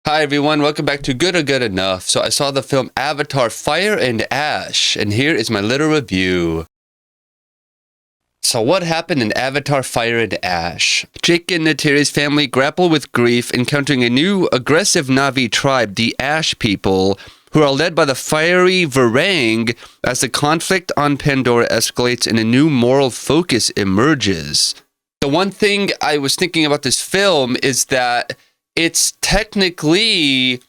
Hi everyone, welcome back to Good or Good Enough. So I saw the film Avatar Fire and Ash, and here is my little review. So what happened in Avatar Fire and Ash? Jake and Neytiri's family grapple with grief, encountering a new aggressive Na'vi tribe, the Ash people, who are led by the fiery Varang as the conflict on Pandora escalates and a new moral focus emerges. The one thing I was thinking about this film is that it's technically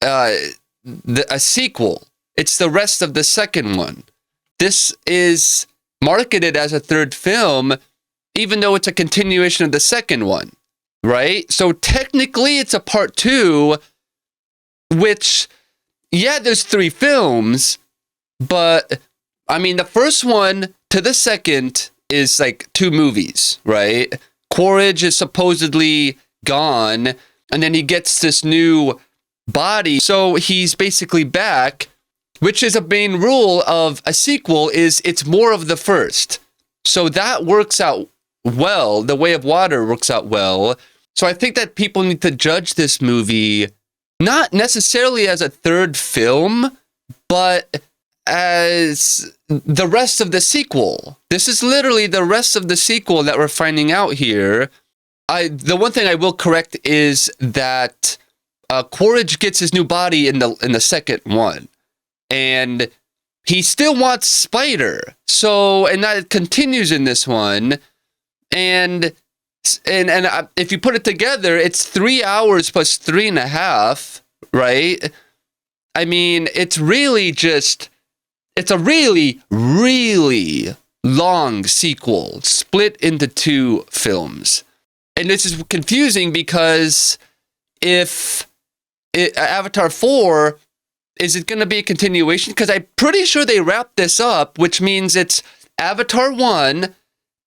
a sequel. It's the rest of the second one. This is marketed as a third film, even though it's a continuation of the second one, right? So technically it's a part two, which, yeah, there's three films, but I mean, the first one to the second is like two movies, right? Quaritch is supposedly gone, and then he gets this new body. So he's basically back, which is a main rule of a sequel, is it's more of the first. So that works out well. The Way of Water works out well. So I think that people need to judge this movie not necessarily as a third film, but as the rest of the sequel. This is literally the rest of the sequel that we're finding out here. The one thing I will correct is that Quaritch gets his new body in the second one, and he still wants Spider. So, and that continues in this one, and if you put it together, it's 3 hours plus 3.5, right? I mean, it's really just, it's a really, really long sequel split into two films. And this is confusing because if Avatar 4, is it going to be a continuation? Because I'm pretty sure they wrapped this up, which means it's Avatar 1,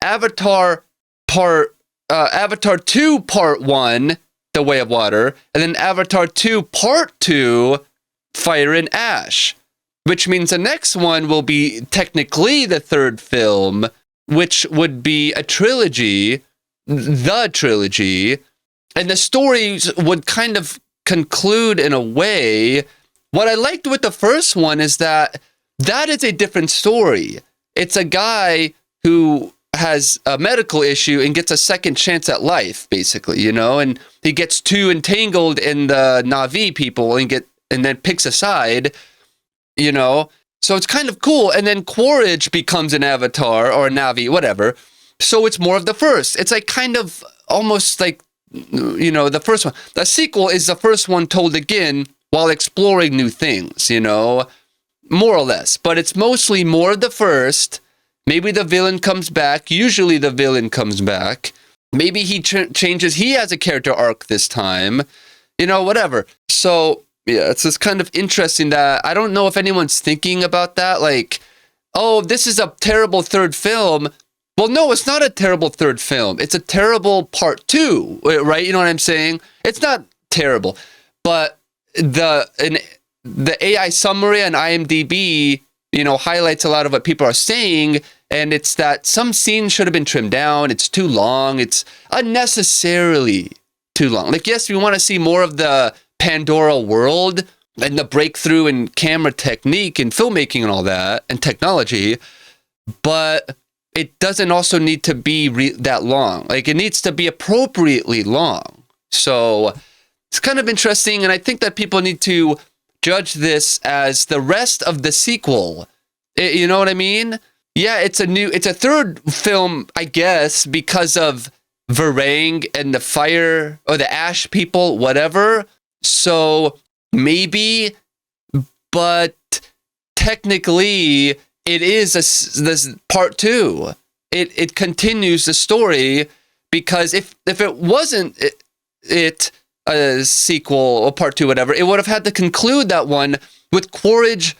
Avatar 2 Part 1, The Way of Water, and then Avatar 2 Part 2, Fire and Ash. Which means the next one will be technically the third film, which would be a trilogy, the trilogy, and the stories would kind of conclude in a way. What I liked with the first one is that is a different story. It's a guy who has a medical issue and gets a second chance at life, basically, you know, and he gets too entangled in the Na'vi people and then picks a side, you know. So it's kind of cool. And then Quaritch becomes an Avatar or a Na'vi, whatever. So it's more of the first. It's like kind of almost like, you know, the first one. The sequel is the first one told again while exploring new things, you know, more or less. But it's mostly more of the first. Maybe the villain comes back. Usually the villain comes back. Maybe he changes. He has a character arc this time, you know, whatever. So, yeah, it's just kind of interesting that I don't know if anyone's thinking about that. Like, oh, this is a terrible third film. Well, no, it's not a terrible third film. It's a terrible part two, right? You know what I'm saying? It's not terrible, but the AI summary on IMDb, you know, highlights a lot of what people are saying, and it's that some scenes should have been trimmed down. It's too long. It's unnecessarily too long. Like, yes, we want to see more of the Pandora world and the breakthrough in camera technique and filmmaking and all that and technology, but it doesn't also need to be that long. Like, it needs to be appropriately long. So it's kind of interesting, and I think that people need to judge this as the rest of the sequel. You know what I mean? Yeah, it's a third film, I guess, because of Varang and the fire or the ash people, whatever. So maybe, but technically it is this part two. It continues the story, because if it wasn't a sequel or part two, whatever, it would have had to conclude that one with Quaritch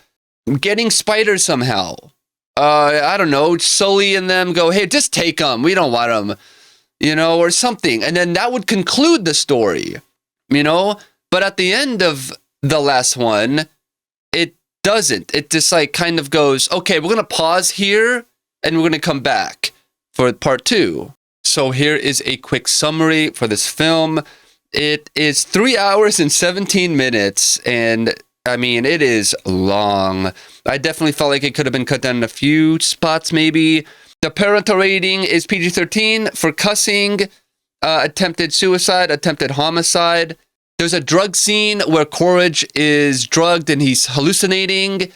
getting Spider somehow. I don't know, Sully and them go, hey, just take them. We don't want them, you know, or something. And then that would conclude the story, you know. But at the end of the last one, it doesn't. It just like kind of goes, okay, we're going to pause here and we're going to come back for part two. So here is a quick summary for this film. It is 3 hours and 17 minutes, and I mean, it is long. I definitely felt like it could have been cut down in a few spots, maybe. The parental rating is PG-13 for cussing, attempted suicide, attempted homicide. There's a drug scene where Quaritch is drugged and he's hallucinating.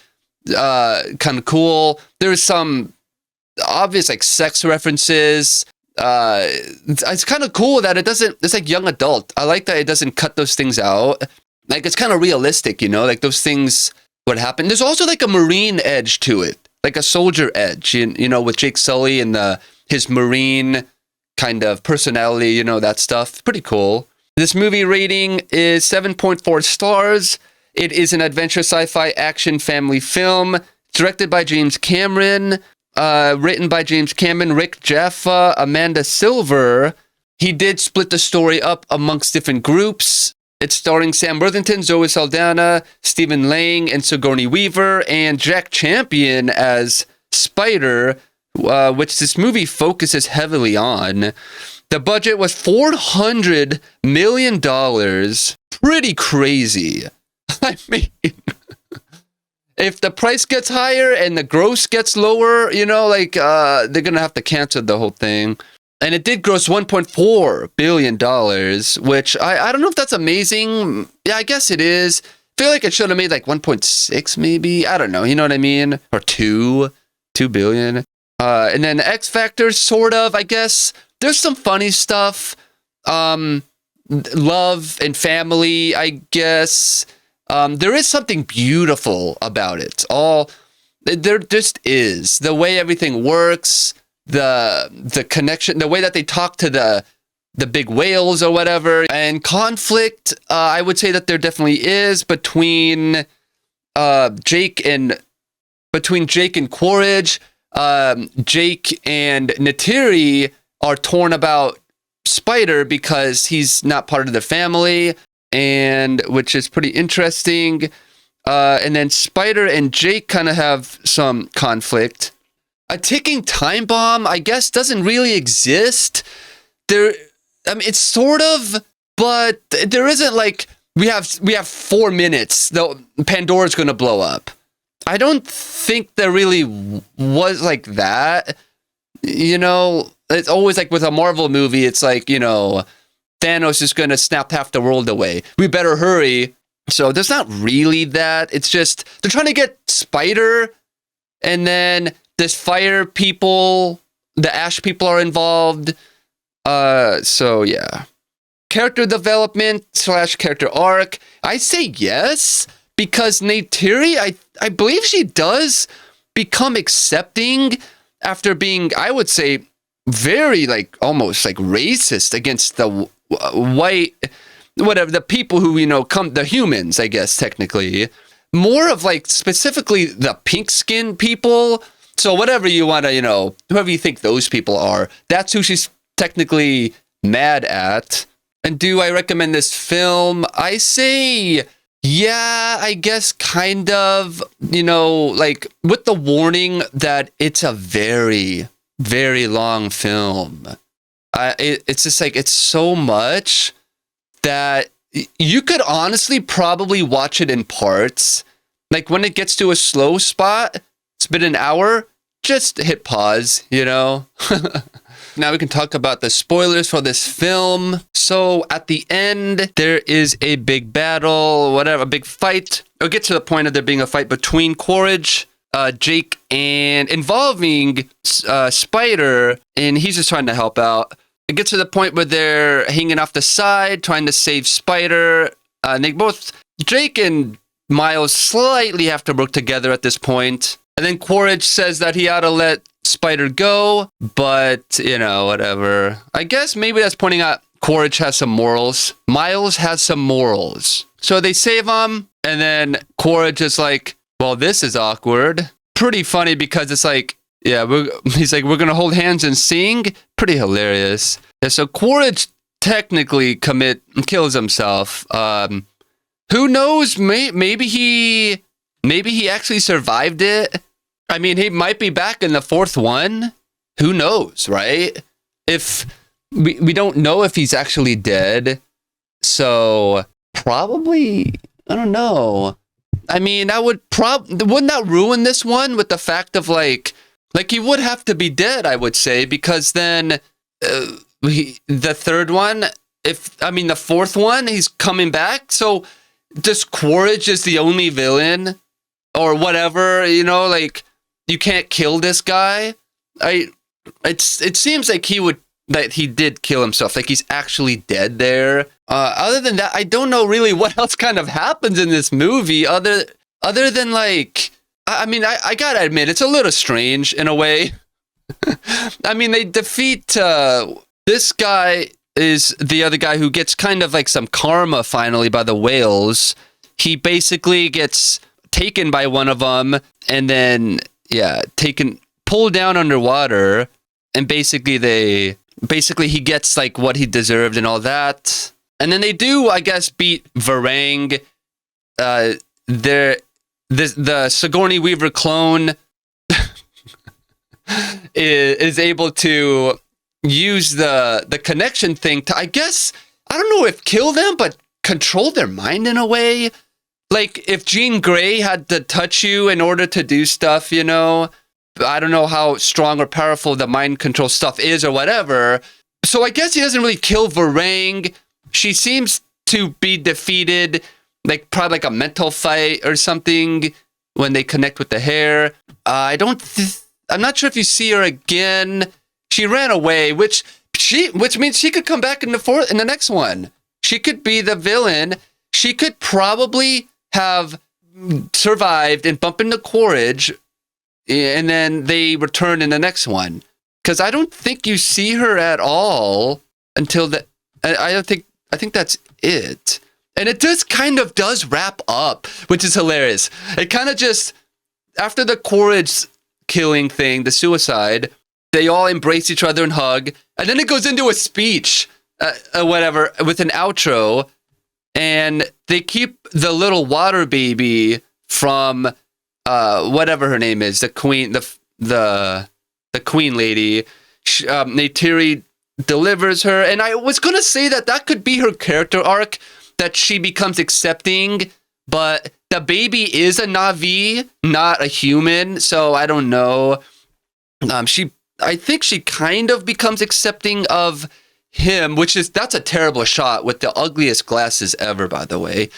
Kind of cool. There's some obvious like sex references. It's kind of cool that it's like young adult. I like that it doesn't cut those things out. Like, it's kind of realistic, you know, like those things would happen. There's also like a Marine edge to it, like a soldier edge, you know, with Jake Sully and his Marine kind of personality, you know, that stuff. Pretty cool. This movie rating is 7.4 stars. It is an adventure sci-fi action family film directed by James Cameron, written by James Cameron, Rick Jaffa, Amanda Silver. He did split the story up amongst different groups. It's starring Sam Worthington, Zoe Saldana, Stephen Lang, and Sigourney Weaver, and Jack Champion as Spider, which this movie focuses heavily on. The budget was $400 million. Pretty crazy. I mean, if the price gets higher and the gross gets lower, you know, like, they're going to have to cancel the whole thing. And it did gross $1.4 billion, which I don't know if that's amazing. Yeah, I guess it is. I feel like it should have made like 1.6 maybe. I don't know. You know what I mean? Or 2 billion. And then X Factor, sort of, I guess. There's some funny stuff. Love and family, I guess. There is something beautiful about it. There just is. The way everything works. The connection, the way that they talk to the big whales or whatever, and conflict, I would say that there definitely is between Jake and Quaritch. Jake and Neytiri are torn about Spider because he's not part of the family, and which is pretty interesting. And then Spider and Jake kind of have some conflict. A ticking time bomb, I guess, doesn't really exist. It's sort of, but there isn't like, we have 4 minutes, though Pandora's going to blow up. I don't think there really was like that. You know, it's always like with a Marvel movie, it's like, you know, Thanos is going to snap half the world away. We better hurry. So there's not really that. It's just, they're trying to get Spider, and then this fire people, the ash people are involved. So yeah. Character development / character arc. I say yes, because Neytiri, I believe she does become accepting after being, I would say, very like almost like racist against the white, whatever, the people who, you know, the humans, I guess, technically. More of like specifically the pink skin people. So whatever you want to, you know, whoever you think those people are, that's who she's technically mad at. And do I recommend this film? I say, yeah, I guess kind of, you know, like with the warning that it's a very, very long film. It's just like, it's so much that you could honestly probably watch it in parts. Like when it gets to a slow spot, it's been an hour, just hit pause, you know? Now we can talk about the spoilers for this film. So at the end, there is a big battle, whatever, a big fight. It'll get to the point of there being a fight between Quaritch, Jake, and involving Spider, and he's just trying to help out. It gets to the point where they're hanging off the side, trying to save Spider. And they both, Jake and Miles, slightly have to work together at this point. And then Quaritch says that he ought to let Spider go, but, you know, whatever. I guess maybe that's pointing out Quaritch has some morals. Miles has some morals. So they save him, and then Quaritch is like, well, this is awkward. Pretty funny because it's like, yeah, he's like, we're going to hold hands and sing. Pretty hilarious. Yeah, so Quaritch technically kills himself. Who knows? Maybe he actually survived it. I mean, he might be back in the fourth one. Who knows, right? If we don't know if he's actually dead. So probably, I don't know. I mean, wouldn't that ruin this one with the fact of like he would have to be dead, I would say, because then the third one, the fourth one, he's coming back. So just Quaritch is the only villain or whatever, like you can't kill this guy. It seems like he did kill himself, like he's actually dead there. Other than that, I don't know really what else kind of happens in this movie other than like, I gotta admit, it's a little strange in a way. I mean, they defeat, this guy is the other guy who gets kind of like some karma finally by the whales. He basically gets taken by one of them and then, pulled down underwater, and basically he gets like what he deserved and all that. And then they do, I guess, beat Varang. The Sigourney Weaver clone is able to use the connection thing to, I guess, I don't know if kill them, but control their mind in a way. Like if Jean Grey had to touch you in order to do stuff, I don't know how strong or powerful the mind control stuff is or whatever. So I guess he doesn't really kill Varang. She seems to be defeated, like probably like a mental fight or something when they connect with the hair. I'm not sure if you see her again. She ran away, which means she could come back in the next one. She could be the villain. She could probably have survived and bump into Quaritch, and then they return in the next one. Because I don't think you see her at all until I think that's it. And it does wrap up, which is hilarious. It kind of just, after the Quaritch killing thing, the suicide, they all embrace each other and hug. And then it goes into a speech, whatever, with an outro. And they keep the little water baby from whatever her name is, the queen, the queen lady. Neytiri delivers her. And I was going to say that could be her character arc, that she becomes accepting, but the baby is a Na'vi, not a human. So I don't know. I think she kind of becomes accepting of him, that's a terrible shot with the ugliest glasses ever, by the way.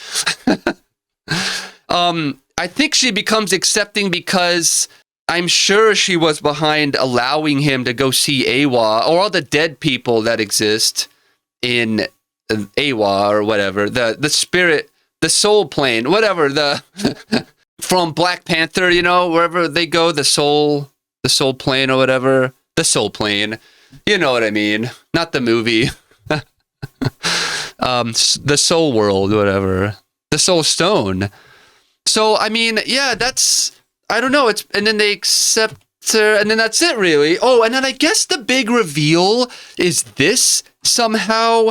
I think she becomes accepting because I'm sure she was behind allowing him to go see Awa, or all the dead people that exist in Awa or whatever, the spirit, the soul plane, whatever, from Black Panther, wherever they go, the soul plane or whatever, the soul plane, you know what I mean, not the movie, the soul world, whatever, the soul stone. So, I mean, yeah, I don't know, and then they accept her, and then that's it, really. Oh, and then I guess the big reveal is this, somehow,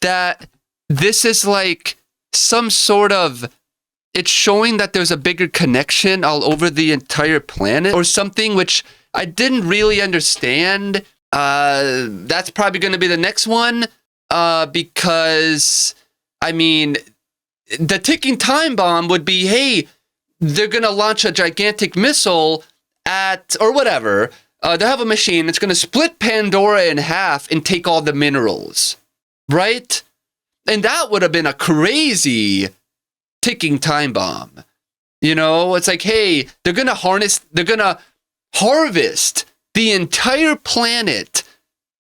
that this is like some sort of, it's showing that there's a bigger connection all over the entire planet or something, which I didn't really understand. That's probably going to be the next one, because, I mean, the ticking time bomb would be, hey, they're going to launch a gigantic missile or whatever. They have a machine that's going to split Pandora in half and take all the minerals. Right? And that would have been a crazy ticking time bomb. It's like, hey, they're going to harvest the entire planet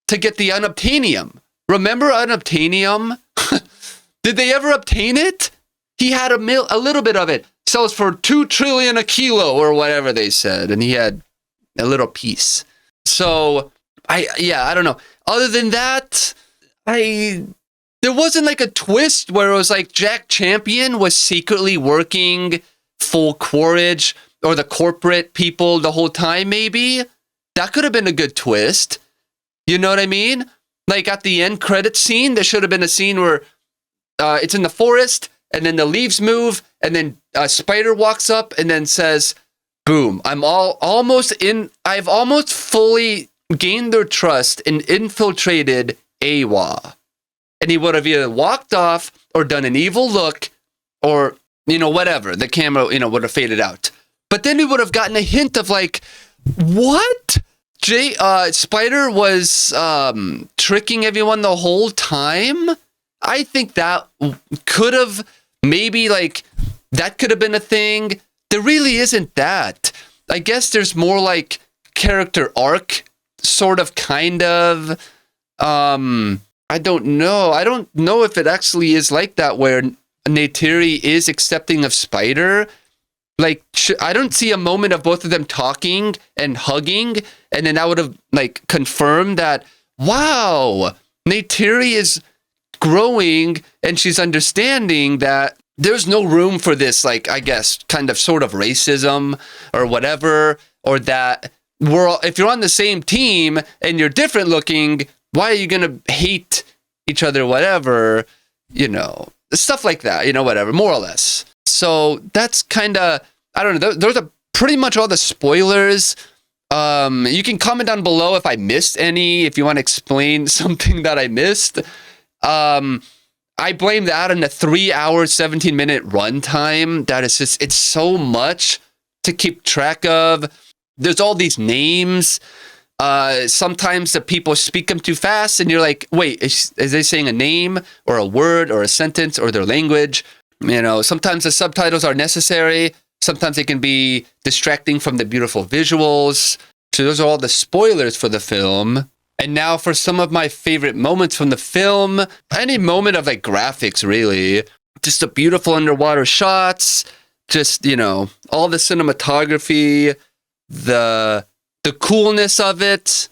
to get the unobtainium. Remember unobtainium? Did they ever obtain it? He had a little bit of it. Sells for $2 trillion a kilo or whatever they said. And he had a little piece. So, I don't know. Other than that, there wasn't like a twist where it was like Jack Champion was secretly working for Quaritch or the corporate people the whole time, maybe. That could have been a good twist. You know what I mean? Like at the end credit scene, there should have been a scene where it's in the forest and then the leaves move and then a spider walks up and then says, boom, I've almost fully gained their trust and infiltrated Awa. and he would have either walked off or done an evil look or, whatever. The camera, would have faded out. But then we would have gotten a hint of like, what? Spider was tricking everyone the whole time? I think that could have maybe like, that could have been a thing. There really isn't that. I guess there's more like character arc, sort of, kind of. I don't know. I don't know if it actually is like that where Neytiri is accepting of Spider. Like, I don't see a moment of both of them talking and hugging, and then I would have like confirmed that, wow, Neytiri is growing and she's understanding that there's no room for this, like, I guess, kind of sort of racism or whatever, or that if you're on the same team and you're different looking, why are you going to hate each other, whatever, stuff like that, whatever, more or less. So that's kind of, I don't know, those are pretty much all the spoilers. You can comment down below if I missed any, if you want to explain something that I missed. I blame that on the 3 hour, 17-minute runtime. That is just, it's so much to keep track of. There's all these names. Sometimes the people speak them too fast and you're like, wait, is they saying a name or a word or a sentence or their language? Sometimes the subtitles are necessary. Sometimes they can be distracting from the beautiful visuals. So those are all the spoilers for the film. And now for some of my favorite moments from the film, any moment of like graphics, really. Just the beautiful underwater shots, just, all the cinematography, the coolness of it,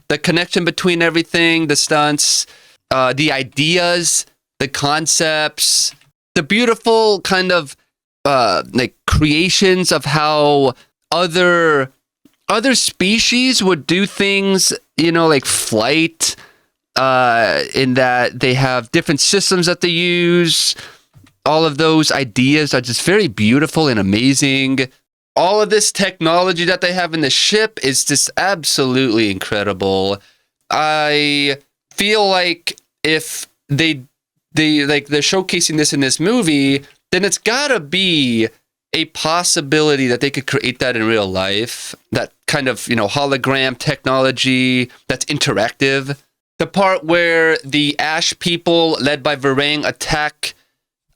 the connection between everything, the stunts, the ideas, the concepts, the beautiful kind of like creations of how other species would do things, like flight, in that they have different systems that they use. All of those ideas are just very beautiful and amazing. All of this technology that they have in the ship is just absolutely incredible. I feel like if they're showcasing this in this movie, then it's gotta be a possibility that they could create that in real life. That kind of, hologram technology that's interactive. The part where the Ash people, led by Varang, attack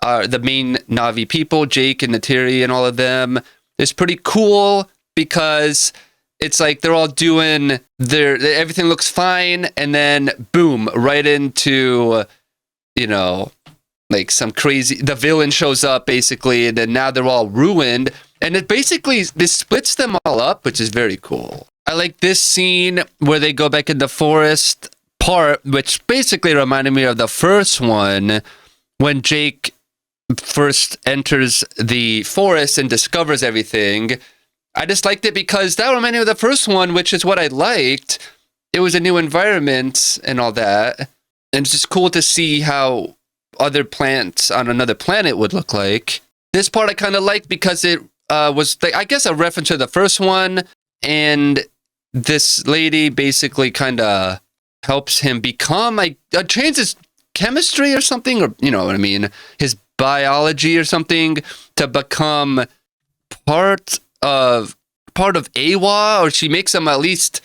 the main Na'vi people, Jake and Neytiri and all of them, is pretty cool because it's like they're all doing everything looks fine, and then boom, right into, like some crazy, the villain shows up basically, and then now they're all ruined, and it basically, this splits them all up, which is very cool. I like this scene where they go back in the forest part, which basically reminded me of the first one, when Jake first enters the forest and discovers everything. I just liked it because that reminded me of the first one, which is what I liked. It was a new environment and all that, and it's just cool to see how other plants on another planet would look like. This part I kind of liked because it was, I guess, a reference to the first one, and this lady basically kind of helps him become, change his chemistry or something, or you know what I mean, his biology or something, to become part of AWA, or she makes him at least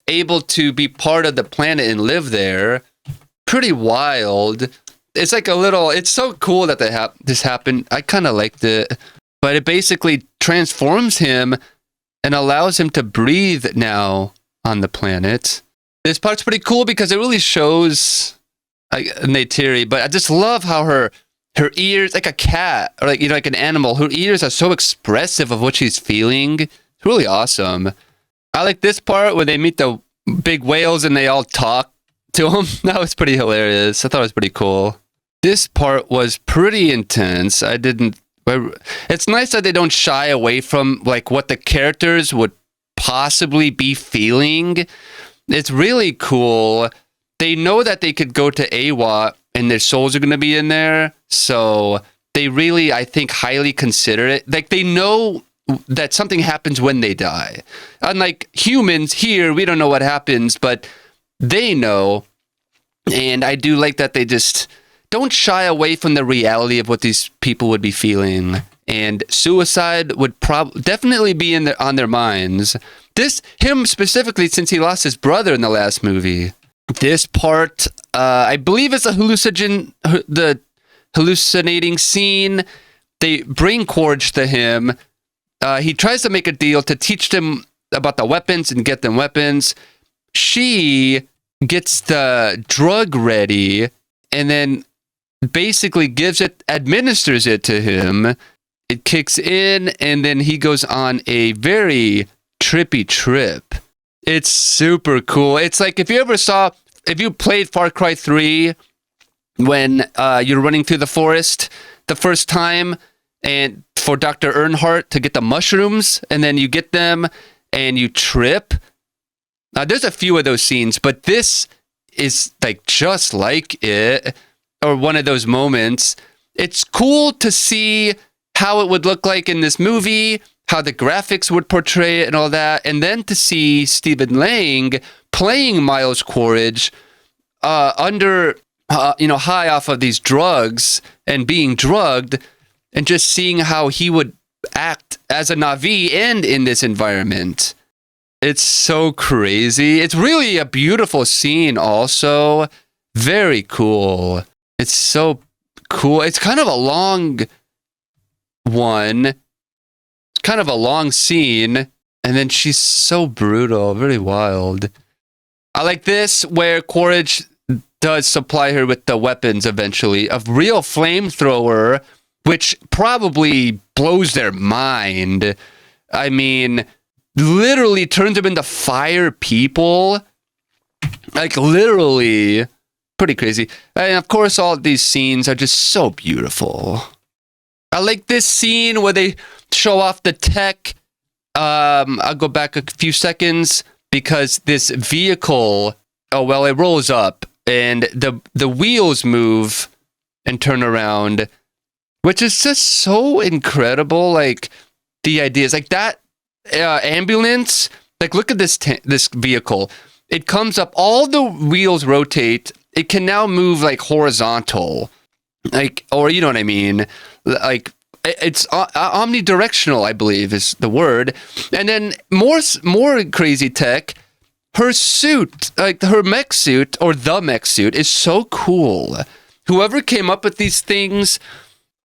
able to be part of the planet and live there. Pretty wild. It's like it's so cool that this happened. I kind of liked it. But it basically transforms him and allows him to breathe now on the planet. This part's pretty cool because it really shows Neytiri, but I just love how her ears, like a cat, or like an animal, her ears are so expressive of what she's feeling. It's really awesome. I like this part where they meet the big whales and they all talk to them. That was pretty hilarious. I thought it was pretty cool. This part was pretty intense. It's nice that they don't shy away from like what the characters would possibly be feeling. It's really cool. They know that they could go to AWA and their souls are going to be in there. So they really, I think, highly consider it. Like, they know that something happens when they die. Unlike humans here, we don't know what happens, but they know. And I do like that they just don't shy away from the reality of what these people would be feeling. And suicide would definitely be on their minds. Him specifically, since he lost his brother in the last movie. This part, I believe it's the hallucinating scene. They bring Quaritch to him. He tries to make a deal to teach them about the weapons and get them weapons. She gets the drug ready and then basically administers it to him. It kicks in, and then he goes on a very trippy trip. It's super cool. It's like if you played Far Cry 3 when you're running through the forest the first time and for Dr. Earnhardt to get the mushrooms, and then you get them and you trip. There's a few of those scenes, but this is like just like it, or one of those moments. It's cool to see how it would look like in this movie, how the graphics would portray it and all that, and then to see Stephen Lang playing Miles Quaritch high off of these drugs and being drugged, and just seeing how he would act as a Na'vi and in this environment. It's so crazy. It's really a beautiful scene also. Very cool. It's so cool. It's kind of a long one. It's kind of a long scene. And then she's so brutal, very wild. I like this where Quaritch does supply her with the weapons eventually. A real flamethrower, which probably blows their mind. I mean, literally turns them into fire people. Like, literally. Pretty crazy. And of course, all of these scenes are just so beautiful. I like this scene where they show off the tech. I'll go back a few seconds because this vehicle, it rolls up and the wheels move and turn around, which is just so incredible. Like, the ideas, like that ambulance, like look at this vehicle. It comes up, all the wheels rotate. It can now move like horizontal, like, or you know what I mean? Like, it's omnidirectional, I believe is the word. And then more crazy tech. Her suit, like her mech suit or the mech suit, is so cool. Whoever came up with these things,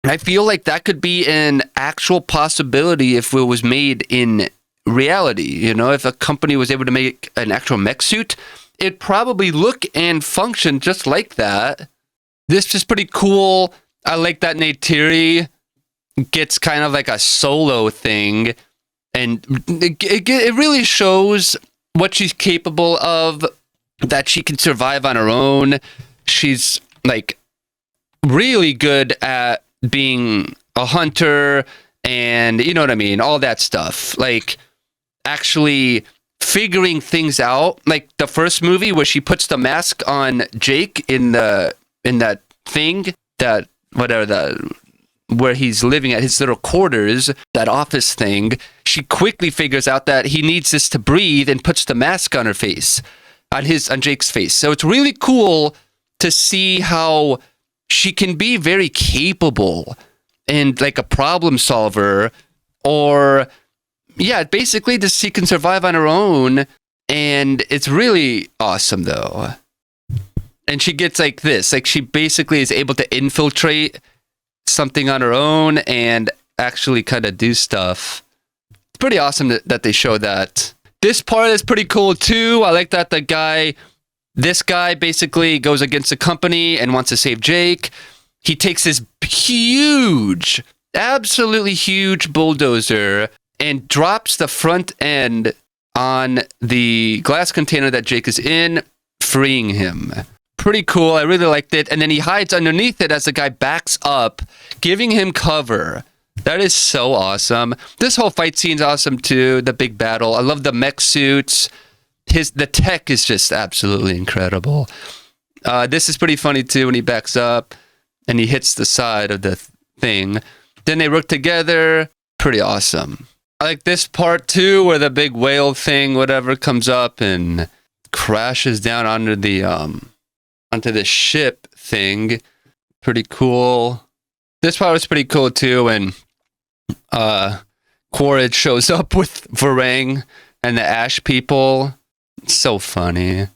I feel like that could be an actual possibility if it was made in reality. You know, if a company was able to make an actual mech suit, it'd probably look and function just like that. This is pretty cool. I like that Neytiri gets kind of like a solo thing, and it really shows what she's capable of, that she can survive on her own. She's like really good at being a hunter, and you know what I mean, all that stuff, like actually figuring things out. Like the first movie where she puts the mask on Jake in that thing, that whatever, where he's living at his little quarters, that office thing, she quickly figures out that he needs this to breathe and puts the mask on her face, on Jake's face. So it's really cool to see how she can be very capable and like a problem solver, or basically she can survive on her own. And it's really awesome though. And she gets like this, like she basically is able to infiltrate something on her own and actually kind of do stuff. It's pretty awesome that they show that. This part is pretty cool too. I like that this guy basically goes against the company and wants to save Jake. He takes this huge, absolutely huge bulldozer and drops the front end on the glass container that Jake is in, freeing him. Pretty cool. I really liked it. And then he hides underneath it as the guy backs up, giving him cover. That is so awesome. This whole fight scene's awesome too. The big battle. I love the mech suits. The tech is just absolutely incredible. This is pretty funny too when he backs up and he hits the side of the thing. Then they work together. Pretty awesome. I like this part too, where the big whale thing, whatever, comes up and crashes down onto the ship thing. Pretty cool. This part was pretty cool too when Quaritch shows up with Varang and the Ash people. It's so funny.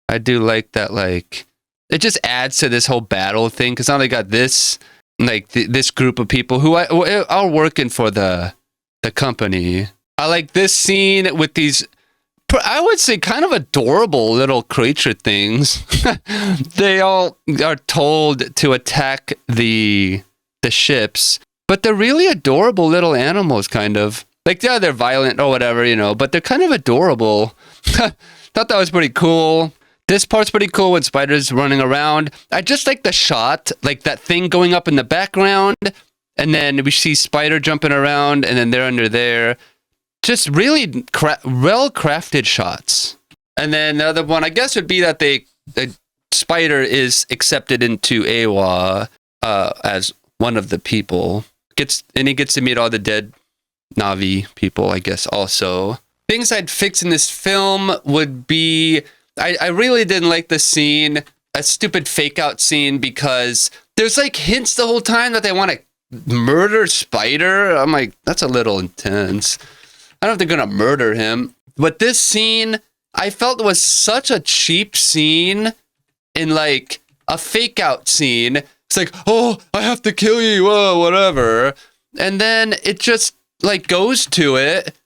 I do like that, like, it just adds to this whole battle thing, because now they got this, like, this group of people who are working for the company. I like this scene with these, I would say, kind of adorable little creature things. They all are told to attack the ships, but they're really adorable little animals, kind of. Like, yeah, they're violent or whatever, you know, but they're kind of adorable. Thought that was pretty cool. This part's pretty cool when Spider's running around. I just like the shot, like that thing going up in the background, and then we see Spider jumping around, and then they're under there. Just really well-crafted shots. And then the other one, I guess, would be that the Spider is accepted into AWA as one of the people. And he gets to meet all the dead Na'vi people, I guess, also. Things I'd fix in this film would be, I really didn't like the scene, a stupid fake-out scene, because there's like hints the whole time that they want to murder Spider. I'm like, that's a little intense. I don't know if they're going to murder him. But this scene, I felt was such a cheap scene in like a fake-out scene. It's like, oh, I have to kill you, whatever. And then it just like goes to it.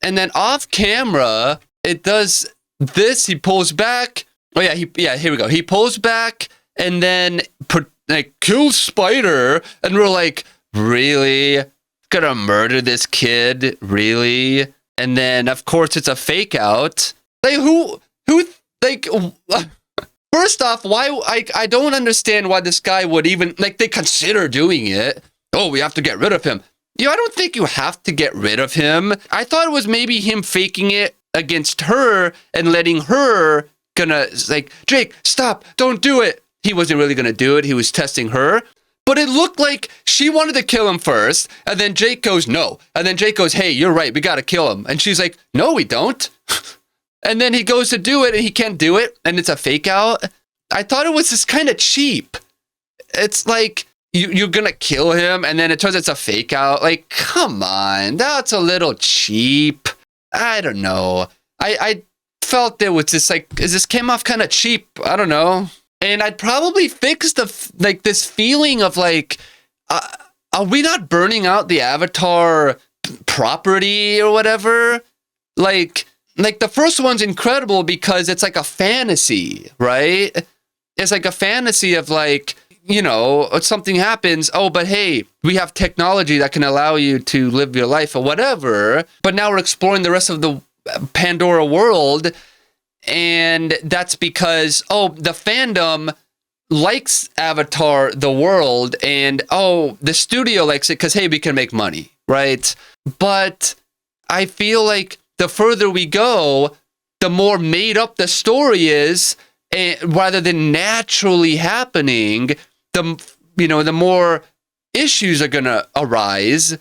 And then off camera, it does this. He pulls back. Oh yeah, here we go. He pulls back and then kills Spider. And we're like, really? Gonna murder this kid? Really? And then of course it's a fake out. Like who like first off, why I don't understand why this guy would even like they consider doing it. Oh, we have to get rid of him. I don't think you have to get rid of him. I thought it was maybe him faking it against her and letting her gonna like, Jake, stop, don't do it. He wasn't really gonna do it. He was testing her. But it looked like she wanted to kill him first, and then Jake goes, no. And then Jake goes, hey, you're right, we gotta kill him. And she's like, no, we don't. And then he goes to do it, and he can't do it, and it's a fake out. I thought it was just kind of cheap. It's like, you're gonna kill him, and then it turns out it's a fake out. Like, come on, that's a little cheap. I don't know. I felt there was just like, this came off kind of cheap. I don't know. And I'd probably fix this feeling of like, are we not burning out the Avatar property or whatever? Like the first one's incredible because it's like a fantasy, right? It's like a fantasy of like, you know, something happens. Oh, but hey, we have technology that can allow you to live your life or whatever. But now we're exploring the rest of the Pandora world. And that's because, the fandom likes Avatar, the world, and, the studio likes it because, hey, we can make money, right? But I feel like the further we go, the more made up the story is, rather than naturally happening, the more issues are going to arise.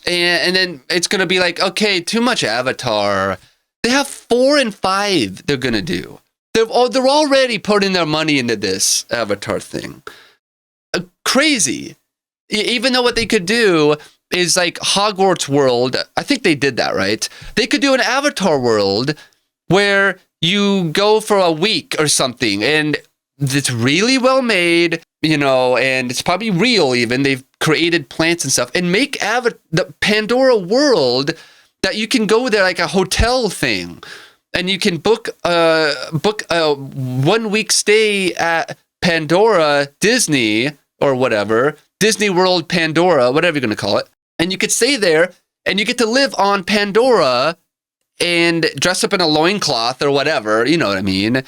And then it's going to be like, okay, too much Avatar. They have 4 and 5 they're going to do. They're already putting their money into this Avatar thing. Crazy. Even though what they could do is like Hogwarts world. I think they did that, right? They could do an Avatar world where you go for a week or something and it's really well made, you know, and it's probably real even. They've created plants and stuff and make the Pandora world that you can go there like a hotel thing, and you can book a 1 week stay at Pandora Disney or whatever, Disney World Pandora, whatever you're going to call it. And you could stay there and you get to live on Pandora and dress up in a loincloth or whatever, you know what I mean?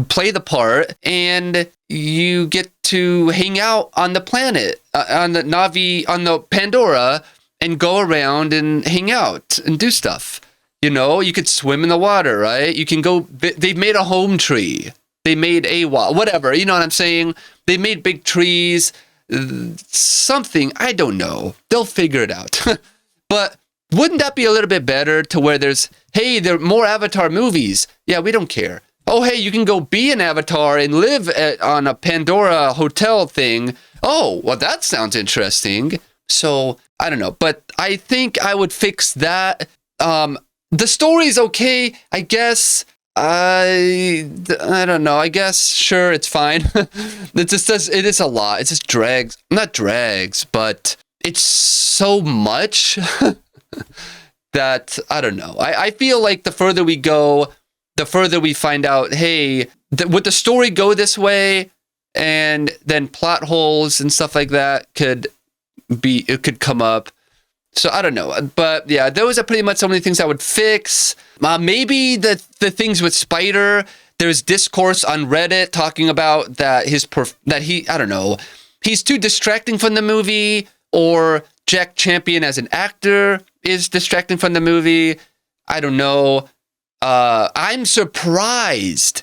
Play the part, and you get to hang out on the planet, on the Na'vi, on the Pandora, and go around and hang out and do stuff. You know, you could swim in the water, right? You can go, they've made a home tree. They made a wall, whatever, you know what I'm saying? They made big trees, something, I don't know. They'll figure it out. But wouldn't that be a little bit better to where there's, hey, there are more Avatar movies? Yeah, we don't care. oh, hey, you can go be an avatar and live on a Pandora hotel thing. Oh, well, that sounds interesting. So, I don't know. But I think I would fix that. The story's okay, I guess. I don't know. I guess, sure, it's fine. It is a lot. It just drags. Not drags, but it's so much that, I don't know. I feel like the further we go, the further we find out, hey, would the story go this way? And then plot holes and stuff like that could come up. So I don't know. But yeah, those are pretty much some of the things I would fix. Maybe the things with Spider, there's discourse on Reddit talking about that I don't know, he's too distracting from the movie, or Jack Champion as an actor is distracting from the movie. I don't know. I'm surprised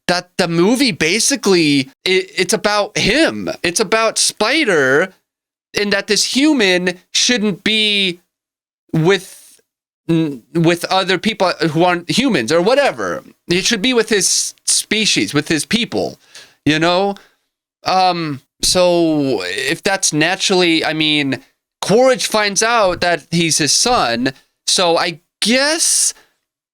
that the movie basically, it's about him. It's about Spider, and that this human shouldn't be with other people who aren't humans or whatever. It should be with his species, with his people, you know? So if that's naturally, I mean, Quaritch finds out that he's his son, so I guess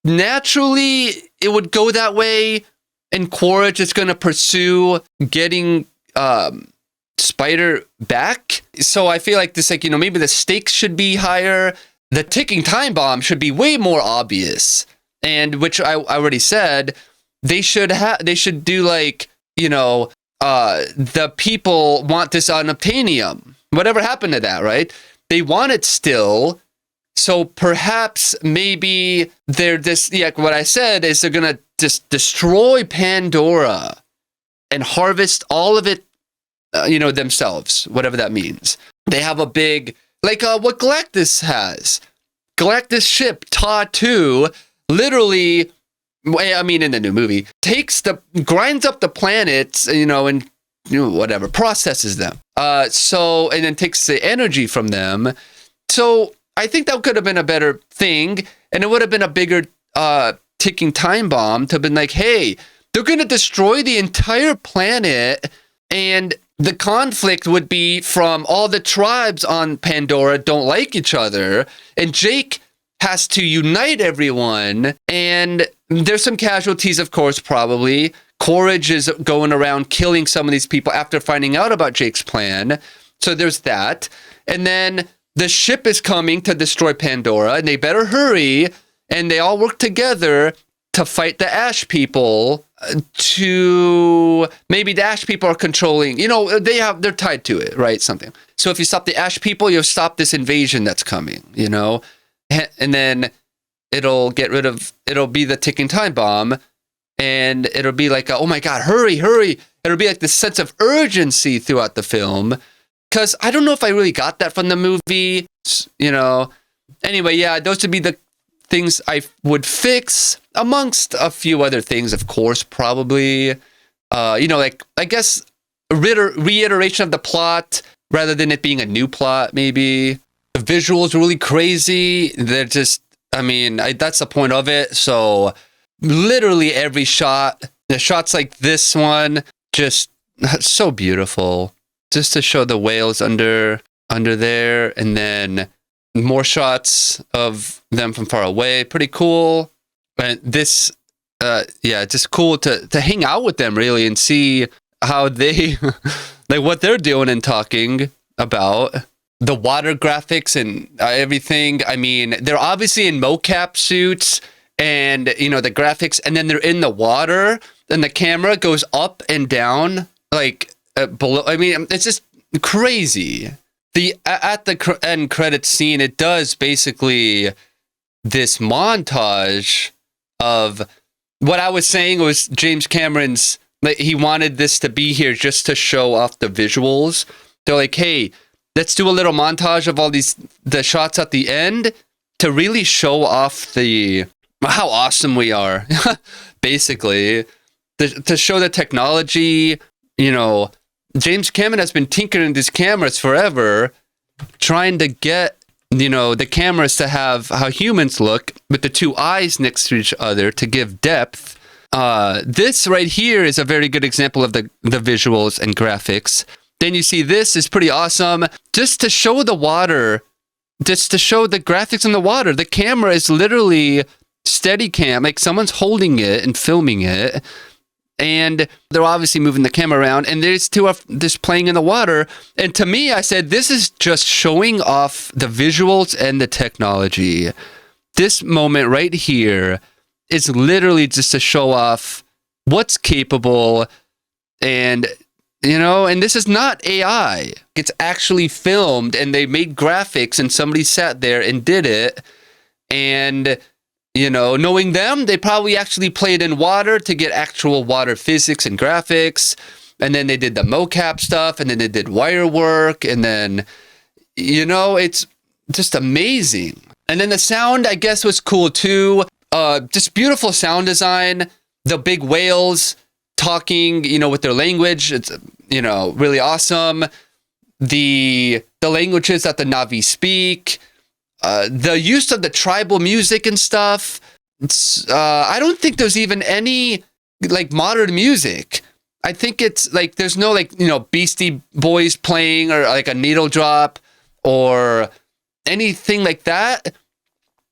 naturally it would go that way, and Quaritch is going to pursue getting Spider back. So I feel like this, like, you know, maybe the stakes should be higher. The ticking time bomb should be way more obvious. And which I already said, they should do, like, you know, the people want this unobtainium. Whatever happened to that, right? They want it still. So perhaps maybe they're just, yeah, what I said is they're going to just destroy Pandora and harvest all of it, you know, themselves, whatever that means. They have a big, like what Galactus has. Galactus ship, Ta-2, literally, I mean, in the new movie, grinds up the planets, you know, and, you know, whatever, processes them. And then takes the energy from them. So I think that could have been a better thing, and it would have been a bigger ticking time bomb to have been like, hey, they're going to destroy the entire planet, and the conflict would be from all the tribes on Pandora don't like each other, and Jake has to unite everyone, and there's some casualties, of course, probably. Quaritch is going around killing some of these people after finding out about Jake's plan, so there's that. And then the ship is coming to destroy Pandora, and they better hurry, and they all work together to fight the Ash people. Maybe the Ash people are controlling, you know, they're tied to it, right? Something. So if you stop the Ash people, you'll stop this invasion that's coming, you know, and then it'll be the ticking time bomb, and it'll be like, oh my God, hurry. It'll be like this sense of urgency throughout the film. Because I don't know if I really got that from the movie, you know. Anyway, yeah, those would be the things I would fix, amongst a few other things, of course, probably. You know, like, I guess, reiteration of the plot, rather than it being a new plot, maybe. The visuals are really crazy. They're just, I mean, that's the point of it. So, literally every shot, the shots like this one, just so beautiful. Just to show the whales under there, and then more shots of them from far away. Pretty cool. And this, yeah, just cool to hang out with them, really, and see how they, like, what they're doing and talking about. The water graphics and everything. I mean, they're obviously in mocap suits, and, you know, the graphics, and then they're in the water, and the camera goes up and down, like, below. I mean, it's just crazy. At the end credits scene, it does basically this montage of what I was saying was James Cameron's, like, he wanted this to be here just to show off the visuals. They're like, hey, let's do a little montage of all the shots at the end to really show off how awesome we are, basically, to show the technology. You know, James Cameron has been tinkering these cameras forever, trying to get, you know, the cameras to have how humans look with the two eyes next to each other to give depth. This right here is a very good example of the visuals and graphics. Then you see this is pretty awesome. Just to show the water, just to show the graphics in the water. The camera is literally Steadicam, like someone's holding it and filming it. And they're obviously moving the camera around, and there's two of this playing in the water. And to me, I said, this is just showing off the visuals and the technology. This moment right here is literally just to show off what's capable. And, you know, and this is not AI. It's actually filmed, and they made graphics, and somebody sat there and did it. And, you know, knowing them, they probably actually played in water to get actual water physics and graphics. And then they did the mocap stuff, and then they did wire work. And then, you know, it's just amazing. And then the sound, I guess, was cool too. Just beautiful sound design. The big whales talking, you know, with their language. It's, you know, really awesome. The languages that the Na'vi speak. The use of the tribal music and stuff. It's, I don't think there's even any like modern music. I think it's like there's no like, you know, Beastie Boys playing or like a needle drop or anything like that,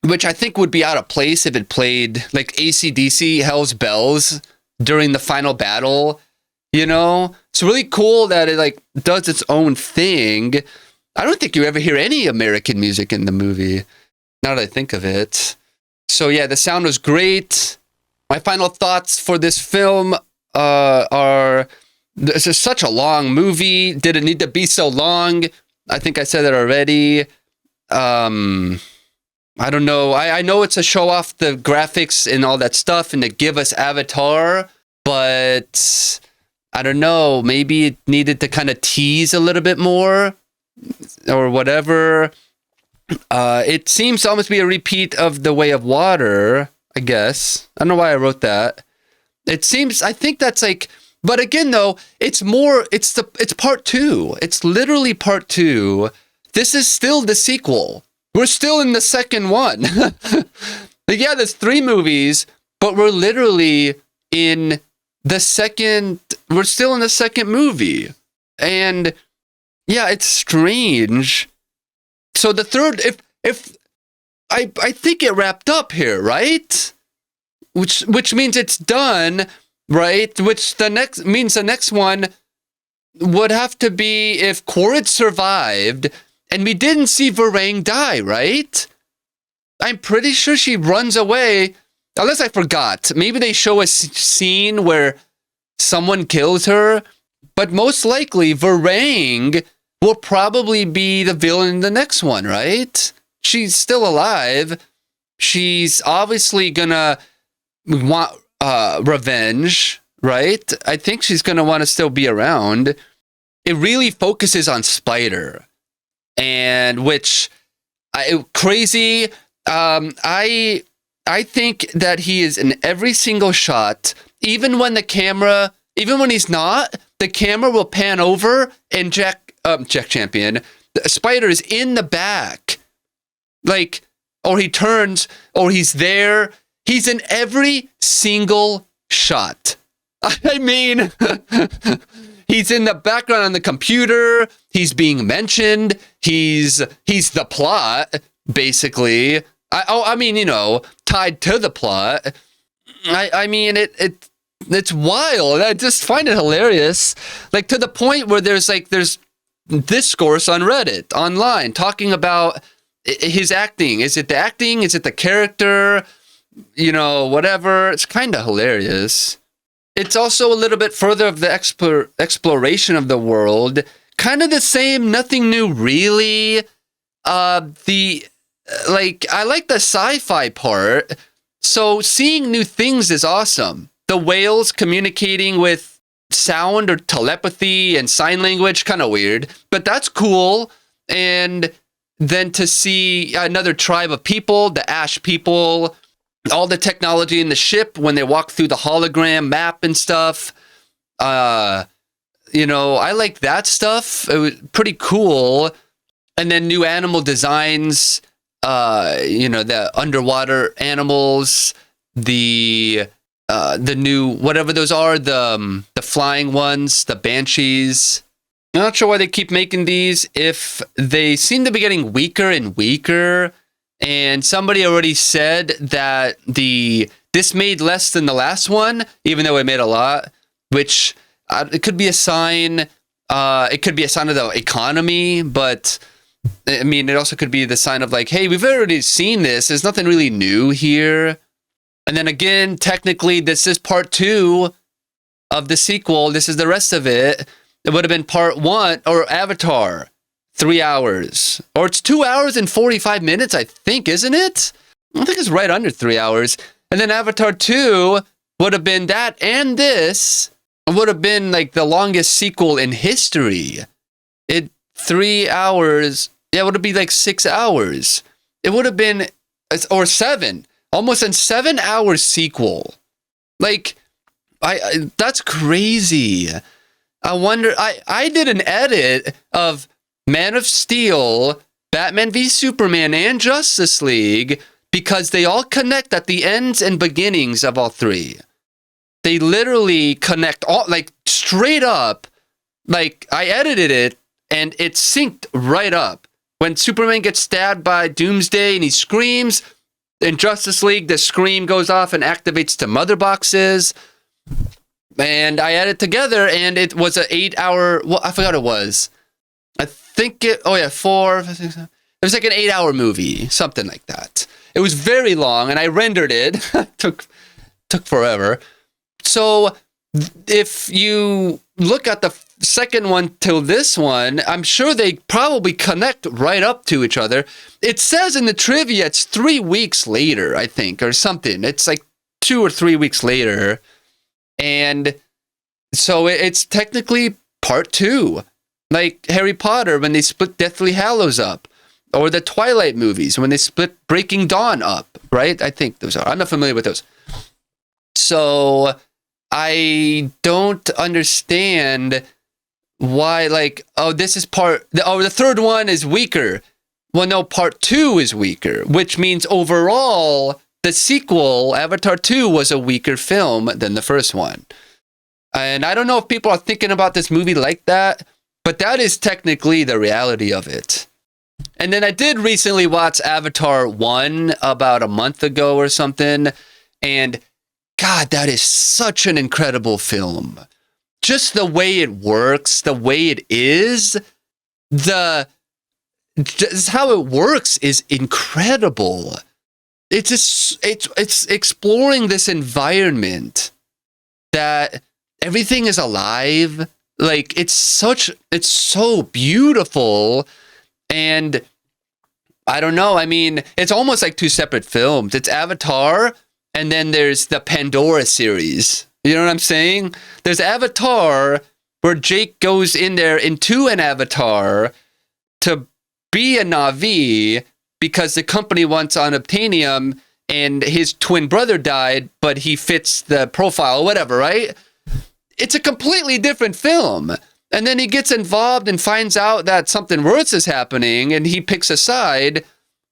which I think would be out of place if it played like AC/DC Hell's Bells during the final battle. You know, it's really cool that it like does its own thing. I don't think you ever hear any American music in the movie, now that I think of it. So yeah, the sound was great. My final thoughts for this film are, this is such a long movie. Did it need to be so long? I think I said that already. I don't know. I know it's to show off the graphics and all that stuff and to give us Avatar, but I don't know. Maybe it needed to kind of tease a little bit more. Or whatever. It seems to almost be a repeat of The Way of Water, I guess. I don't know why I wrote that. It seems, I think that's like, but again though, it's part 2. It's literally part 2. This is still the sequel. We're still in the second one. Like, yeah, there's 3 movies, but we're literally in the second, we're still in the second movie. And yeah, it's strange. So the third, if I think it wrapped up here, right? Which means it's done, right? Which means the next one would have to be if Korra survived and we didn't see Varang die, right? I'm pretty sure she runs away, unless I forgot. Maybe they show a scene where someone kills her, but most likely Varang will probably be the villain in the next one, right? She's still alive. She's obviously gonna want revenge, right? I think she's gonna want to still be around. It really focuses on Spider, and which crazy. I think that he is in every single shot, even when he's not, the camera will pan over and Jack Champion, the Spider is in the back. Like, or he turns, or he's there. He's in every single shot. I mean, he's in the background on the computer. He's being mentioned. He's the plot, basically. I mean, you know, tied to the plot. I mean, it's wild. I just find it hilarious. Like, to the point where there's discourse on Reddit, online, talking about his acting. Is it the acting? Is it the character? You know, whatever. It's kind of hilarious. It's also a little bit further of the exploration of the world. Kind of the same, nothing new really. I like the sci-fi part. So seeing new things is awesome. The whales communicating with sound or telepathy and sign language, kind of weird, but that's cool. And then to see another tribe of people, the Ash people, all the technology in the ship when they walk through the hologram map and stuff. You know, I like that stuff. It was pretty cool. And then new animal designs, you know, the underwater animals, the the new, whatever those are, the flying ones, the Banshees. I'm not sure why they keep making these if they seem to be getting weaker and weaker. And somebody already said that this made less than the last one, even though it made a lot, which it could be a sign. It could be a sign of the economy, but I mean, it also could be the sign of like, hey, we've already seen this. There's nothing really new here. And then again, technically, this is part 2 of the sequel. This is the rest of it. It would have been part 1 or Avatar, 3 hours. Or it's 2 hours and 45 minutes, I think, isn't it? I think it's right under 3 hours. And then Avatar 2 would have been that and this. It would have been like the longest sequel in history. 3 hours. Yeah, it would be like 6 hours. It would have been, or 7. Almost a 7 hour sequel. Like, that's crazy. I wonder, I did an edit of Man of Steel, Batman v Superman, and Justice League because they all connect at the ends and beginnings of all 3. They literally connect all, like, straight up. Like, I edited it and it synced right up. When Superman gets stabbed by Doomsday and he screams, in Justice League, the scream goes off and activates the mother boxes. And I added it together, and it was an 8 hour. Well, I forgot what it was. I think it. Oh yeah, 4. It was like an 8 hour movie, something like that. It was very long, and I rendered it. took forever. So if you look at the second one to this one, I'm sure they probably connect right up to each other. It says in the trivia it's 3 weeks later, I think, or something. It's like 2 or 3 weeks later. And so it's technically part 2. Like Harry Potter when they split Deathly Hallows up. Or the Twilight movies when they split Breaking Dawn up, right? I think those are. I'm not familiar with those. So I don't understand why, like, oh, this is the third one is weaker. Well, no, part 2 is weaker, which means overall, the sequel, Avatar 2, was a weaker film than the first one. And I don't know if people are thinking about this movie like that, but that is technically the reality of it. And then I did recently watch Avatar 1 about a month ago or something, and God, that is such an incredible film. Just the way it works, the way it is, just how it works is incredible. It's exploring this environment that everything is alive. Like it's so beautiful. And I don't know. I mean, it's almost like 2 separate films. It's Avatar, and then there's the Pandora series. You know what I'm saying? There's Avatar, where Jake goes in there into an avatar to be a Na'vi because the company wants unobtainium, and his twin brother died, but he fits the profile or whatever, right? It's a completely different film. And then he gets involved and finds out that something worse is happening, and he picks a side,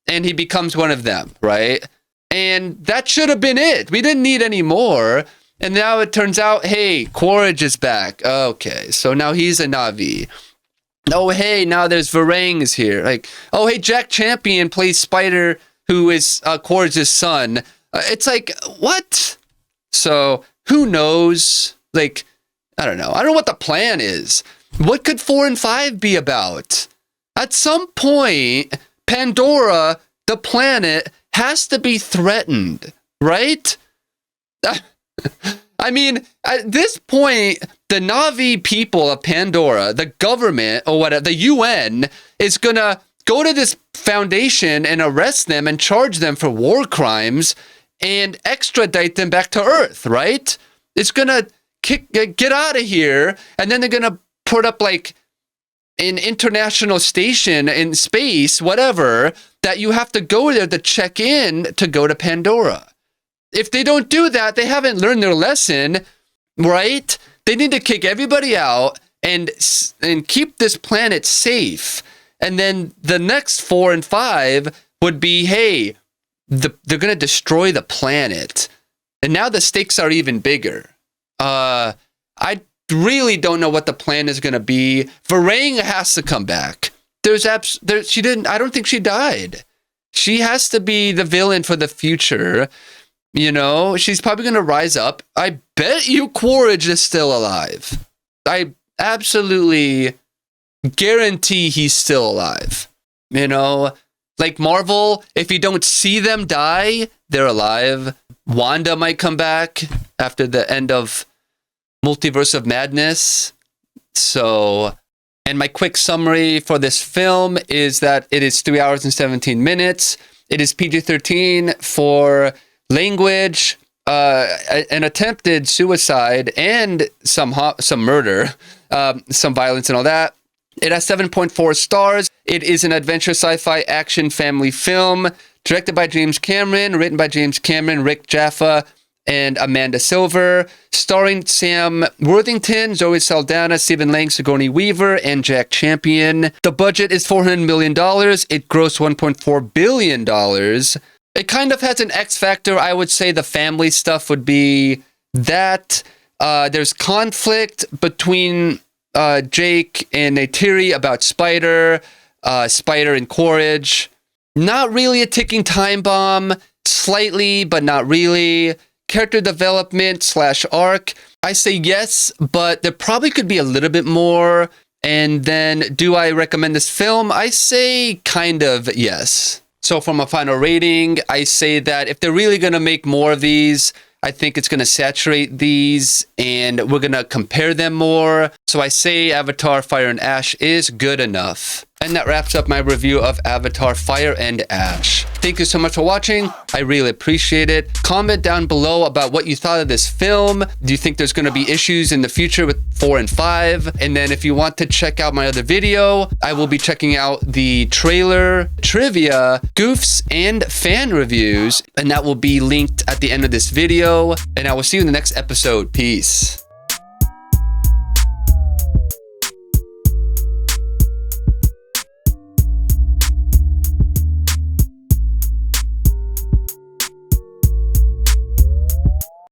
and he becomes one of them, right? And that should have been it. We didn't need any more. And now it turns out, hey, Quaritch is back. Okay, so now he's a Na'vi. Oh, hey, now there's Varangs here. Like, oh, hey, Jack Champion plays Spider, who is Quaritch's son. It's like, what? So, who knows? Like, I don't know. I don't know what the plan is. What could 4 and 5 be about? At some point, Pandora, the planet, has to be threatened, right? I mean, at this point, the Na'vi people of Pandora, the government, or whatever, the UN, is going to go to this foundation and arrest them and charge them for war crimes and extradite them back to Earth, right? It's going to get out of here, and then they're going to put up, like, an international station in space, whatever, that you have to go there to check in to go to Pandora. If they don't do that, they haven't learned their lesson, right? They need to kick everybody out and keep this planet safe. And then the next 4 and 5 would be, hey, they're going to destroy the planet. And now the stakes are even bigger. I really don't know what the plan is going to be. Varang has to come back. I don't think she died. She has to be the villain for the future. You know, she's probably going to rise up. I bet you Quaritch is still alive. I absolutely guarantee he's still alive. You know, like Marvel, if you don't see them die, they're alive. Wanda might come back after the end of Multiverse of Madness. So, and my quick summary for this film is that it is 3 hours and 17 minutes. It is PG-13 for language, an attempted suicide, and some murder, some violence and all that. It has 7.4 stars. It is an adventure sci-fi action family film directed by James Cameron, written by James Cameron, Rick Jaffa, and Amanda Silver, starring Sam Worthington, Zoe Saldana, Stephen Lang, Sigourney Weaver, and Jack Champion. The budget is $400 million. It grossed $1.4 billion. It kind of has an X factor. I would say the family stuff would be that. There's conflict between Jake and Neytiri about Spider and Quaritch. Not really a ticking time bomb. Slightly, but not really. Character development / arc. I say yes, but there probably could be a little bit more. And then, do I recommend this film? I say kind of yes. So from a final rating, I say that if they're really going to make more of these, I think it's going to saturate these and we're going to compare them more. So I say Avatar Fire and Ash is good enough. And that wraps up my review of Avatar Fire and Ash. Thank you so much for watching. I really appreciate it. Comment down below about what you thought of this film. Do you think there's going to be issues in the future with 4 and 5? And then if you want to check out my other video, I will be checking out the trailer, trivia, goofs, and fan reviews. And that will be linked at the end of this video. And I will see you in the next episode. Peace.